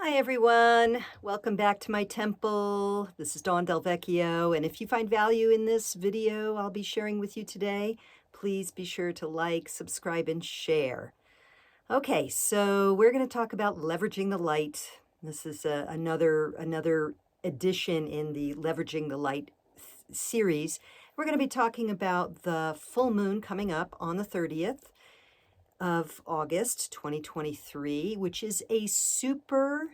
Hi everyone, welcome back to my temple. This is DelVecchio, and if you find value in this video I'll be sharing with you today, please be sure to like, subscribe, and share. Okay, so we're going to talk about leveraging the light. This is another edition in the Leveraging the Light series. We're going to be talking about the full moon coming up on the 30th of August 2023, which is a super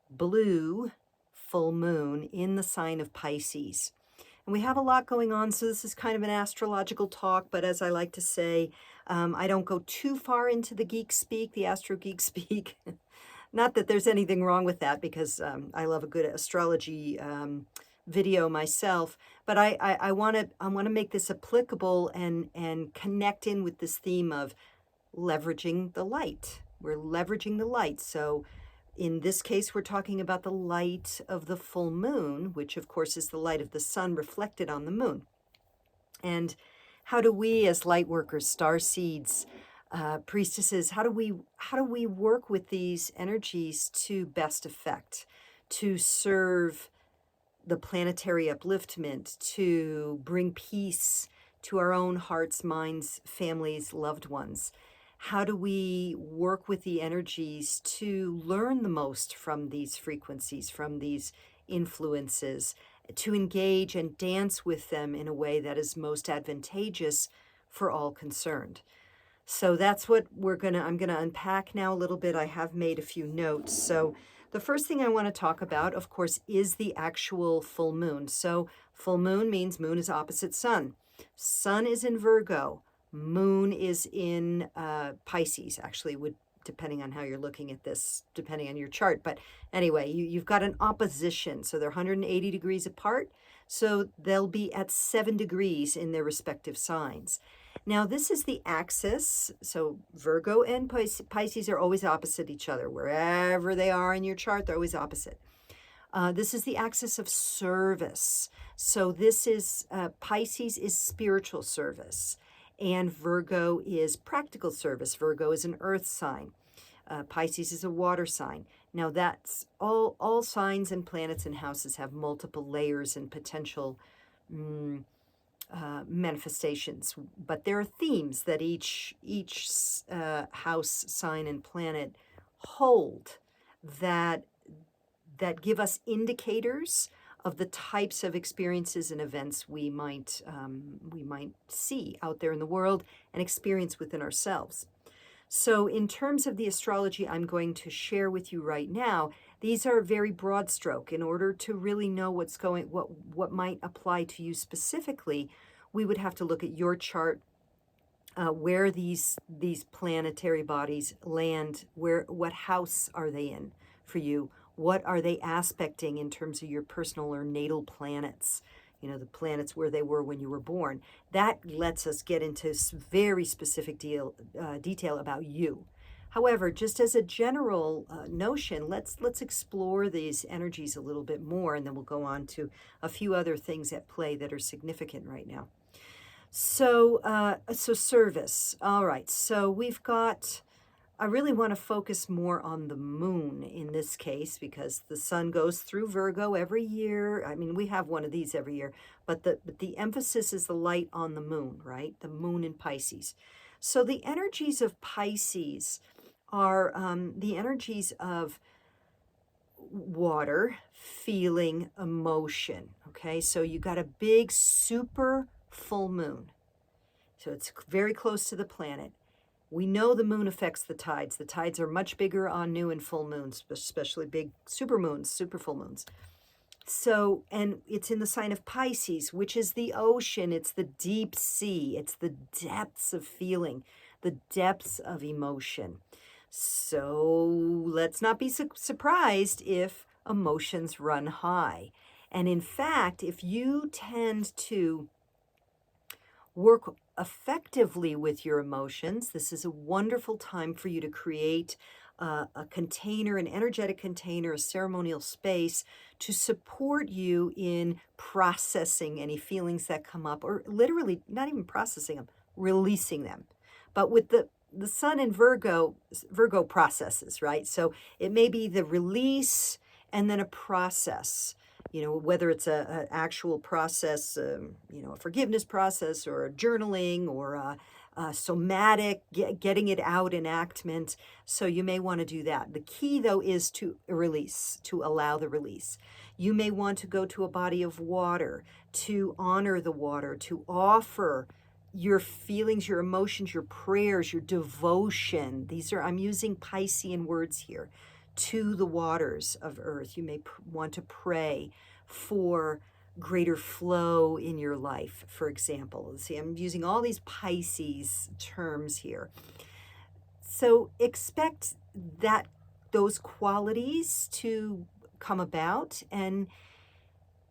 blue full moon in the sign of Pisces. And we have a lot going on, so this is kind of an astrological talk, but as I like to say, I don't go too far into the geek speak, the astro geek speak. Not that there's anything wrong with that, because I love a good astrology video myself, but I want to make this applicable and connect in with this theme of leveraging the light. We're leveraging the light. So in this case, we're talking about the light of the full moon, which of course is the light of the sun reflected on the moon. And how do we as light workers, star seeds, priestesses, how do we work with these energies to best effect, to serve the planetary upliftment, to bring peace to our own hearts, minds, families, loved ones? How do we work with the energies to learn the most from these frequencies, from these influences, to engage and dance with them in a way that is most advantageous for all concerned? So that's what I'm gonna unpack now a little bit. I have made a few notes. So the first thing I want to talk about, of course, is the actual full moon. So full moon means moon is opposite sun. Sun is in Virgo. Moon is in Pisces, actually, would depending on how you're looking at this, depending on your chart. But anyway, you've got an opposition. So they're 180 degrees apart. So they'll be at 7 degrees in their respective signs. Now, this is the axis. So Virgo and Pisces are always opposite each other. Wherever they are in your chart, they're always opposite. This is the axis of service. So this is, Pisces is spiritual service, and Virgo is practical service. Virgo is an earth sign. Pisces is a water sign. Now that's all signs and planets and houses have multiple layers and potential manifestations, but there are themes that each house, sign, and planet hold that give us indicators of the types of experiences and events we might see out there in the world and experience within ourselves. So in terms of the astrology I'm going to share with you right now, these are very broad stroke. In order to really know what might apply to you specifically, we would have to look at your chart, where these planetary bodies land, what house are they in for you? What are they aspecting in terms of your personal or natal planets? You know, the planets where they were when you were born. That lets us get into very specific detail about you. However, just as a general notion, let's explore these energies a little bit more, and then we'll go on to a few other things at play that are significant right now. So, service. All right. So we've got. I really want to focus more on the moon in this case, because the sun goes through Virgo every year. I mean, we have one of these every year, but the emphasis is the light on the moon, right? The moon in Pisces. So the energies of Pisces are the energies of water, feeling, emotion. Okay, so you got a big super full moon. So it's very close to the planet. We know the moon affects the tides. The tides are much bigger on new and full moons, especially big super moons, super full moons. So, and it's in the sign of Pisces, which is the ocean. It's the deep sea. It's the depths of feeling, the depths of emotion. So let's not be surprised if emotions run high. And in fact, if you tend to work effectively with your emotions, this is a wonderful time for you to create a container, an energetic container, a ceremonial space to support you in processing any feelings that come up, or literally not even processing them, releasing them. But with the sun in Virgo processes, right? So it may be the release and then a process, whether it's a actual process, a forgiveness process or a journaling or a somatic, getting it out enactment. So you may want to do that. The key, though, is to release, to allow the release. You may want to go to a body of water, to honor the water, to offer your feelings, your emotions, your prayers, your devotion. I'm using Piscean words here, to the waters of earth. You may want to pray for greater flow in your life, for example. See, I'm using all these Pisces terms here. So expect those qualities to come about, and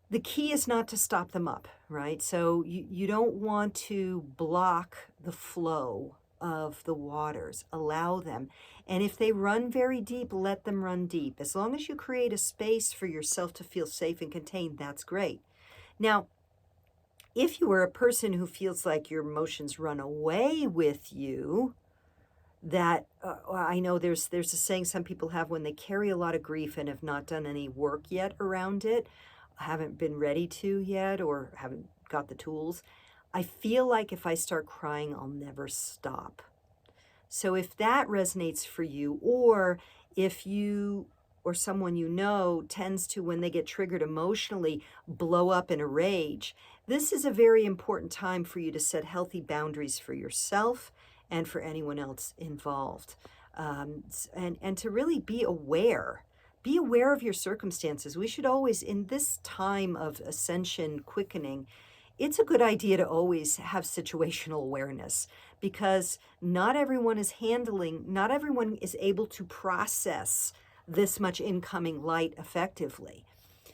the key is not to stop them up, right? So you don't want to block the flow of the waters. Allow them. And if they run very deep, let them run deep. As long as you create a space for yourself to feel safe and contained, that's great. Now, if you are a person who feels like your emotions run away with you, that I know there's a saying some people have when they carry a lot of grief and have not done any work yet around it, haven't been ready to yet, or haven't got the tools. I feel like if I start crying, I'll never stop. So if that resonates for you, or if you or someone you know tends to, when they get triggered emotionally, blow up in a rage, this is a very important time for you to set healthy boundaries for yourself and for anyone else involved. And to really be aware. Be aware of your circumstances. We should always, in this time of ascension, quickening, it's a good idea to always have situational awareness, because not everyone is able to process this much incoming light effectively.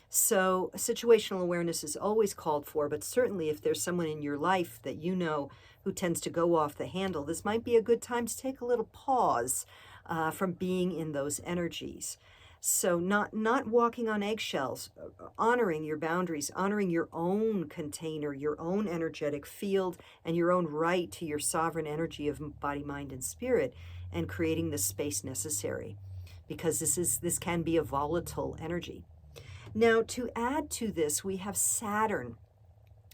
So situational awareness is always called for, but certainly if there's someone in your life that you know who tends to go off the handle, this might be a good time to take a little pause from being in those energies. So not walking on eggshells, honoring your boundaries, honoring your own container, your own energetic field, and your own right to your sovereign energy of body, mind, and spirit, and creating the space necessary, because this can be a volatile energy. Now, to add to this, we have Saturn,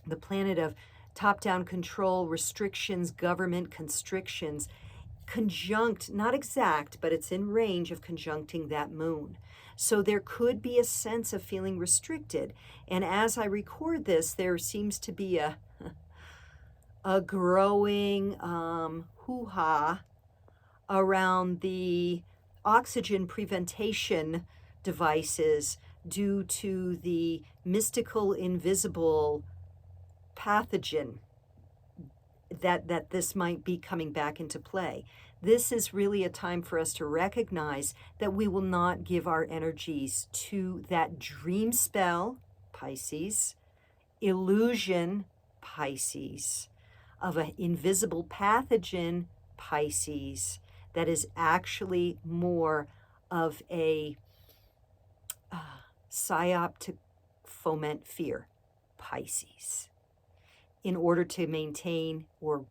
the planet of top-down control, restrictions, government constrictions, conjunct, not exact, but it's in range of conjuncting that moon. So there could be a sense of feeling restricted. And as I record this, there seems to be a growing hoo-ha around the oxygen preventation devices due to the mystical, invisible pathogen that this might be coming back into play. This is really a time for us to recognize that we will not give our energies to that dream spell, Pisces, illusion, Pisces, of an invisible pathogen, Pisces, that is actually more of a psyop to foment fear, Pisces, in order to maintain or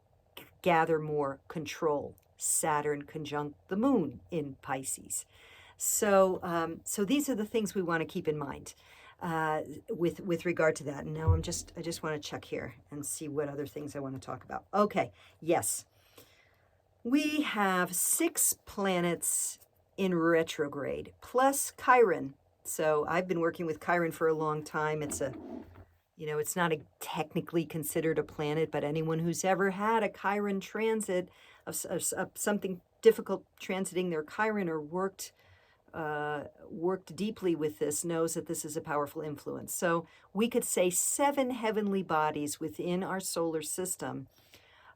gather more control. Saturn conjunct the moon in Pisces. So these are the things we want to keep in mind with regard to that. And now I just want to check here and see what other things I want to talk about. Okay, yes. We have 6 planets in retrograde, plus Chiron. So I've been working with Chiron for a long time. It's not technically considered a planet, but anyone who's ever had a Chiron transit of something difficult transiting their Chiron, or worked deeply with this, knows that this is a powerful influence. So we could say 7 heavenly bodies within our solar system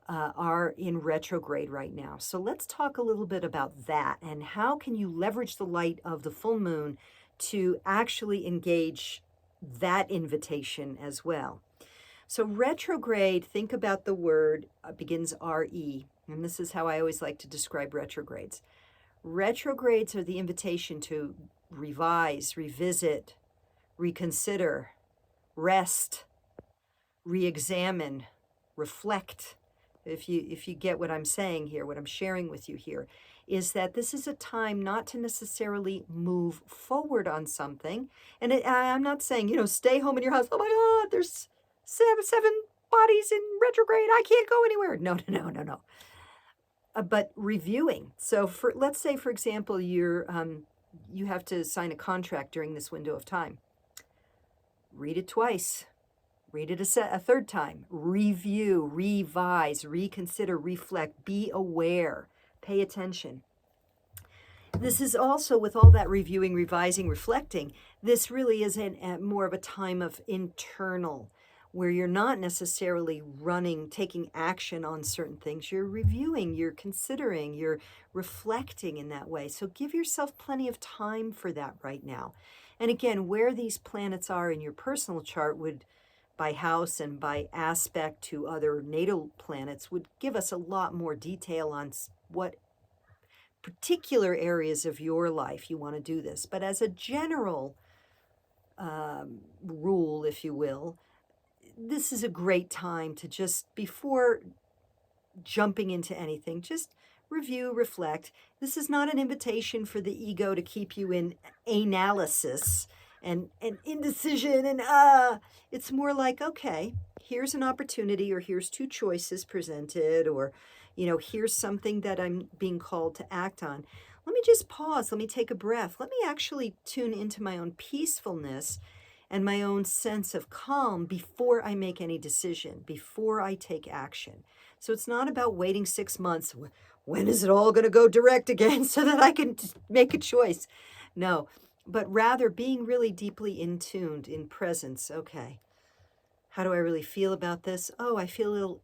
are in retrograde right now. So let's talk a little bit about that, and how can you leverage the light of the full moon to actually engage that invitation as well. So retrograde, think about the word, begins R-E, and this is how I always like to describe retrogrades. Retrogrades are the invitation to revise, revisit, reconsider, rest, re-examine, reflect, if you get what I'm saying here, what I'm sharing with you here, is that this is a time not to necessarily move forward on something. And I'm not saying, stay home in your house. Oh my God, there's seven bodies in retrograde. I can't go anywhere. No, no, no, no, no. But reviewing. So let's say, for example, you have to sign a contract during this window of time. Read it twice. Read it a third time. Review, revise, reconsider, reflect, be aware, pay attention. This is also, with all that reviewing, revising, reflecting, this really is more of a time of internal, where you're not necessarily taking action on certain things. You're reviewing, you're considering, you're reflecting in that way. So give yourself plenty of time for that right now. And again, where these planets are in your personal chart would, by house and by aspect to other natal planets, would give us a lot more detail on what particular areas of your life you want to do this. But as a general rule, if you will, this is a great time to just, before jumping into anything, just review, reflect. This is not an invitation for the ego to keep you in analysis and indecision and it's more like, okay, here's an opportunity, or here's two choices presented, or here's something that I'm being called to act on. Let me just pause, let me take a breath, let me actually tune into my own peacefulness and my own sense of calm before I make any decision, before I take action. So it's not about waiting 6 months. When is it all going to go direct again so that I can make a choice? No, but rather being really deeply in tuned, in presence. Okay, how do I really feel about this? Oh, I feel a little,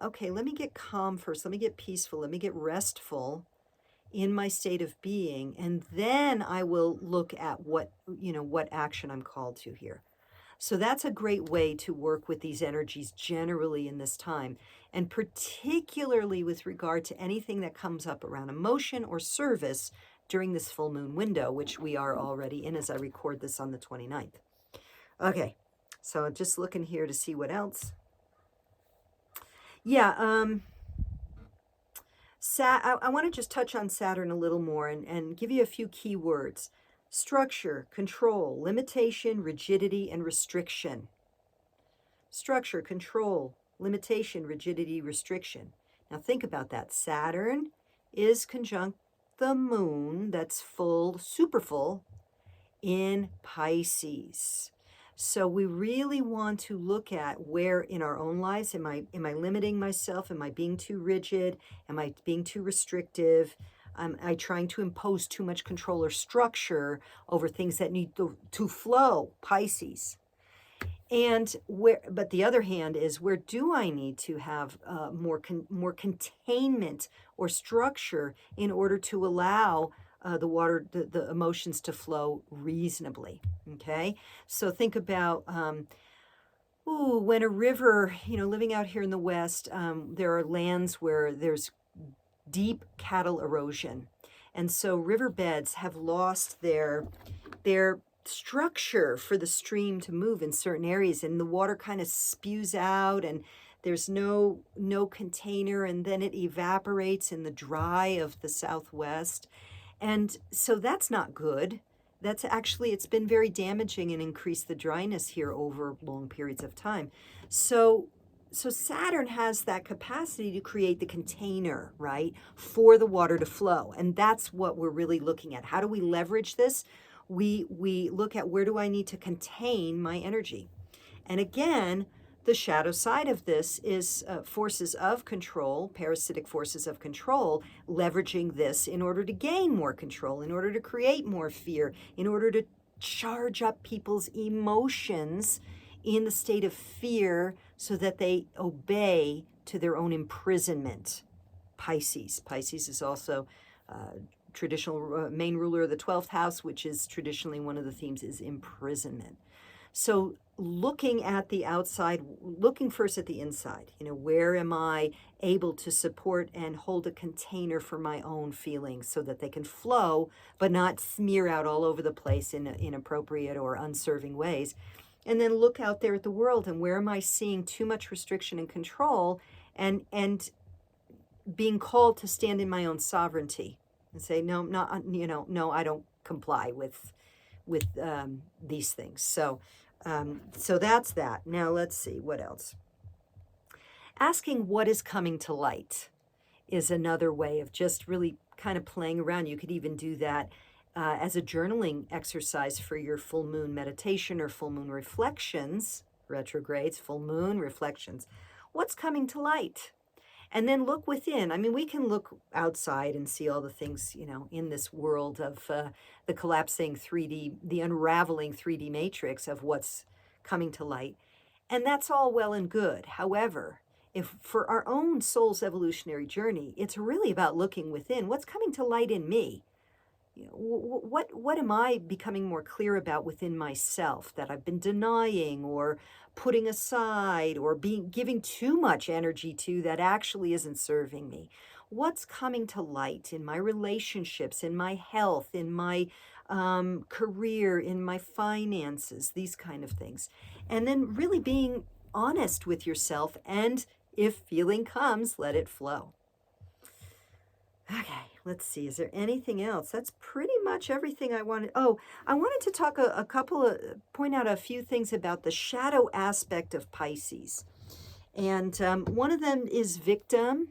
okay, let me get calm first. Let me get peaceful. Let me get restful in my state of being. And then I will look at what action I'm called to here. So that's a great way to work with these energies generally in this time, and particularly with regard to anything that comes up around emotion or service during this full moon window, which we are already in as I record this on the 29th. Okay, so just looking here to see what else. Yeah, I want to just touch on Saturn a little more and give you a few key words. Structure, control, limitation, rigidity, and restriction. Structure, control, limitation, rigidity, restriction. Now think about that. Saturn is conjunct the moon, that's full, super full, in Pisces. So we really want to look at where in our own lives, am I limiting myself? Am I being too rigid? Am I being too restrictive? Am I trying to impose too much control or structure over things that need to flow? Pisces. But the other hand is, where do I need to have more containment or structure in order to allow the emotions to flow reasonably? Okay, so think about when a river, living out here in the West, there are lands where there's deep cattle erosion, and so riverbeds have lost their structure for the stream to move in certain areas, and the water kind of spews out, and there's no container, and then it evaporates in the dry of the Southwest. And so that's not good. That's actually, it's been very damaging and increased the dryness here over long periods of time. So Saturn has that capacity to create the container, right, for the water to flow. And that's what we're really looking at. How do we leverage this? We look at, where do I need to contain my energy? And again, the shadow side of this is forces of control, parasitic forces of control, leveraging this in order to gain more control, in order to create more fear, in order to charge up people's emotions in the state of fear so that they obey to their own imprisonment. Pisces is also traditional main ruler of the 12th house, which is traditionally one of the themes, is imprisonment. So looking at the outside, looking first at the inside, where am I able to support and hold a container for my own feelings so that they can flow, but not smear out all over the place in inappropriate or unserving ways. And then look out there at the world, and where am I seeing too much restriction and control, and being called to stand in my own sovereignty and say, no, not, no, I don't comply with these things. So that's that. Now let's see what else. Asking what is coming to light is another way of just really kind of playing around. You could even do that as a journaling exercise for your full moon meditation or full moon reflections, retrogrades, full moon reflections. What's coming to light? And then look within. I mean, we can look outside and see all the things, in this world of the collapsing 3D, the unraveling 3D matrix of what's coming to light. And that's all well and good. However, if for our own soul's evolutionary journey, it's really about looking within. What's coming to light in me? What am I becoming more clear about within myself that I've been denying or putting aside or giving too much energy to that actually isn't serving me? What's coming to light in my relationships, in my health, in my career, in my finances, these kind of things. And then really being honest with yourself, and if feeling comes, let it flow. Okay, let's see. Is there anything else? That's pretty much everything I wanted. Oh, I wanted to talk point out a few things about the shadow aspect of Pisces. And one of them is victim,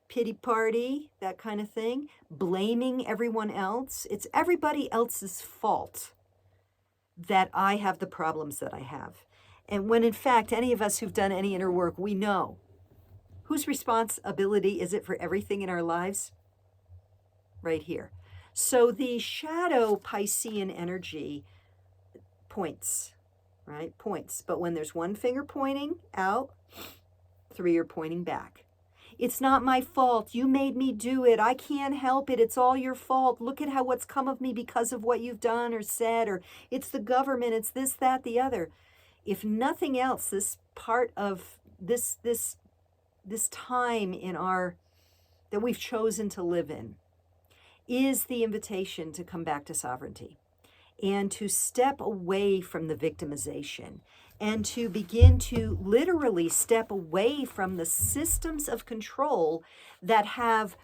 pity party, that kind of thing, blaming everyone else. It's everybody else's fault that I have the problems that I have. And when in fact, any of us who've done any inner work, we know whose responsibility is it for everything in our lives? Right here. So the shadow Piscean energy points, right? Points. But when there's one finger pointing out, three are pointing back. It's not my fault. You made me do it. I can't help it. It's all your fault. Look at what's come of me because of what you've done or said, or it's the government, it's this, that, the other. If nothing else, this part of this time in that we've chosen to live in is the invitation to come back to sovereignty and to step away from the victimization and to begin to literally step away from the systems of control that have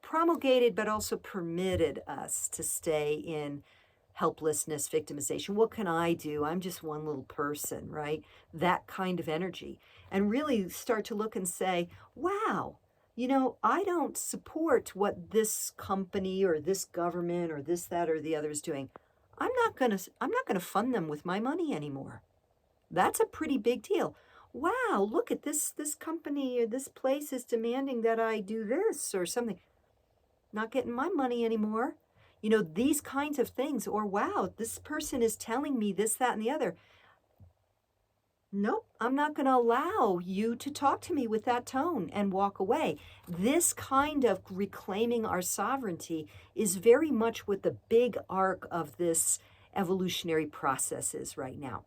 promulgated but also permitted us to stay in helplessness, victimization. What can I do? I'm just one little person, right? That kind of energy. And really start to look and say, wow, I don't support what this company or this government or this, that, or the other is doing. I'm not gonna fund them with my money anymore. That's a pretty big deal. Wow, look at this company or this place is demanding that I do this or something. Not getting my money anymore. These kinds of things. Or wow, this person is telling me this, that, and the other. Nope, I'm not going to allow you to talk to me with that tone and walk away. This kind of reclaiming our sovereignty is very much what the big arc of this evolutionary process is right now.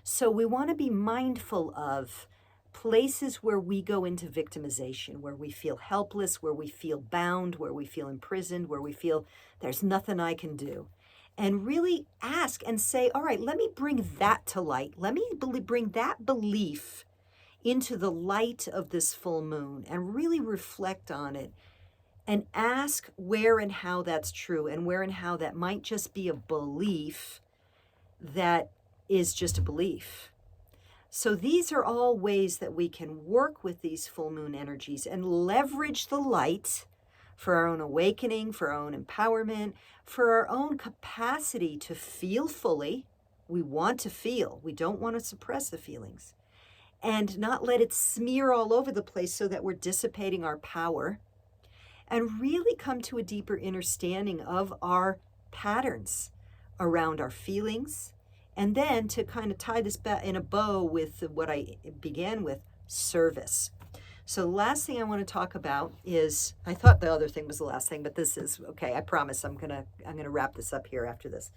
So we want to be mindful of places where we go into victimization, where we feel helpless, where we feel bound, where we feel imprisoned, where we feel there's nothing I can do. And really ask and say, all right, let me bring that to light. Let me bring that belief into the light of this full moon and really reflect on it and ask where and how that's true and where and how that might just be a belief that is just a belief. So these are all ways that we can work with these full moon energies and leverage the light for our own awakening, for our own empowerment, for our own capacity to feel fully. We want to feel. We don't want to suppress the feelings and not let it smear all over the place so that we're dissipating our power, and really come to a deeper understanding of our patterns around our feelings. And then to kind of tie this back in a bow with what I began with, service. So the last thing I want to talk about is, I thought the other thing was the last thing, but this is, okay, I promise I'm gonna wrap this up here after this.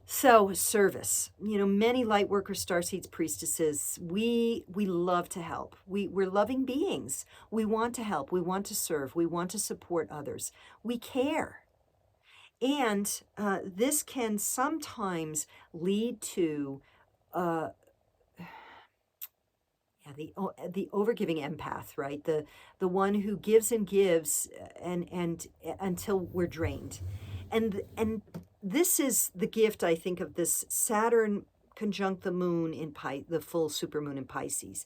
So service, many light workers, starseeds, priestesses, we love to help. We're loving beings. We want to help. We want to serve. We want to support others. We care. And this can sometimes lead to Yeah, the overgiving empath, right? The one who gives and gives and until we're drained. And this is the gift, I think, of this Saturn conjunct the moon in the full supermoon in Pisces.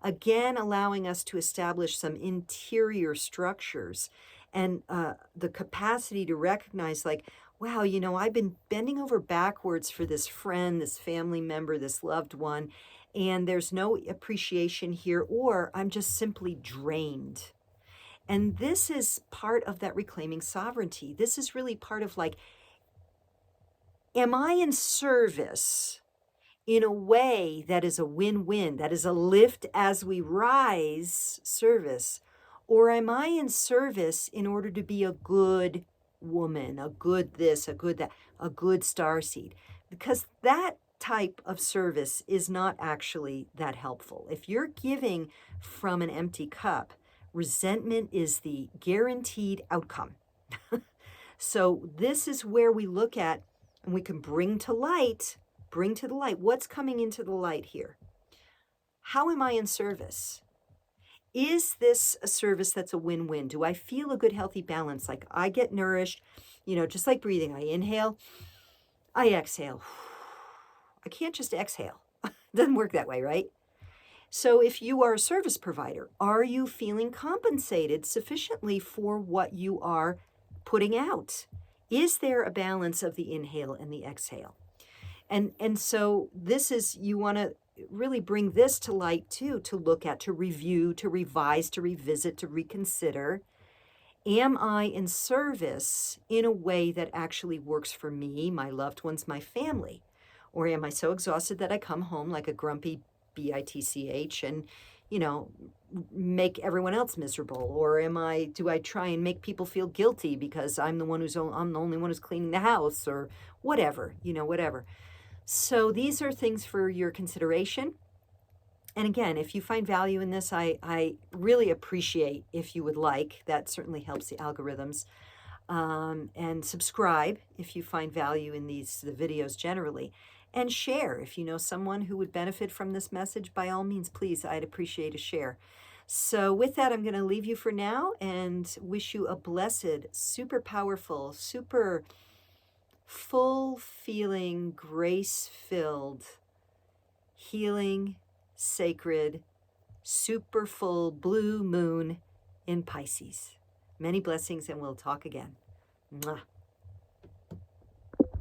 Again, allowing us to establish some interior structures and the capacity to recognize, like, wow, you know, I've been bending over backwards for this friend, this family member, this loved one, and there's no appreciation here, or I'm just simply drained. And this is part of that reclaiming sovereignty. This is really part of, like, am I in service in a way that is a win-win, that is a lift as we rise service? Or am I in service in order to be a good woman, a good this, a good that, a good starseed? Because that type of service is not actually that helpful. If you're giving from an empty cup, resentment is the guaranteed outcome. So this is where we look at, and we can bring to the light, what's coming into the light here? How am I in service? Is this a service that's a win-win? Do I feel a good, healthy balance? Like I get nourished, you know, just like breathing. I inhale, I exhale. I can't just exhale. It doesn't work that way, right? So if you are a service provider, are you feeling compensated sufficiently for what you are putting out? Is there a balance of the inhale and the exhale? And so this is, you want to really bring this to light too, to look at, to review, to revise, to revisit, to reconsider. Am I in service in a way that actually works for me, my loved ones, my family? Or am I so exhausted that I come home like a grumpy bitch and, you know, make everyone else miserable? Or do I try and make people feel guilty because I'm the only one who's cleaning the house, or whatever, you know, whatever. So these are things for your consideration. And again, if you find value in this, I really appreciate if you would like. That certainly helps the algorithms. And subscribe if you find value in the videos generally. And share if you know someone who would benefit from this message. By all means, please, I'd appreciate a share. So with that, I'm going to leave you for now and wish you a blessed, super powerful, super full feeling, grace-filled, healing, sacred, super full blue moon in Pisces. Many blessings, and we'll talk again. Mwah.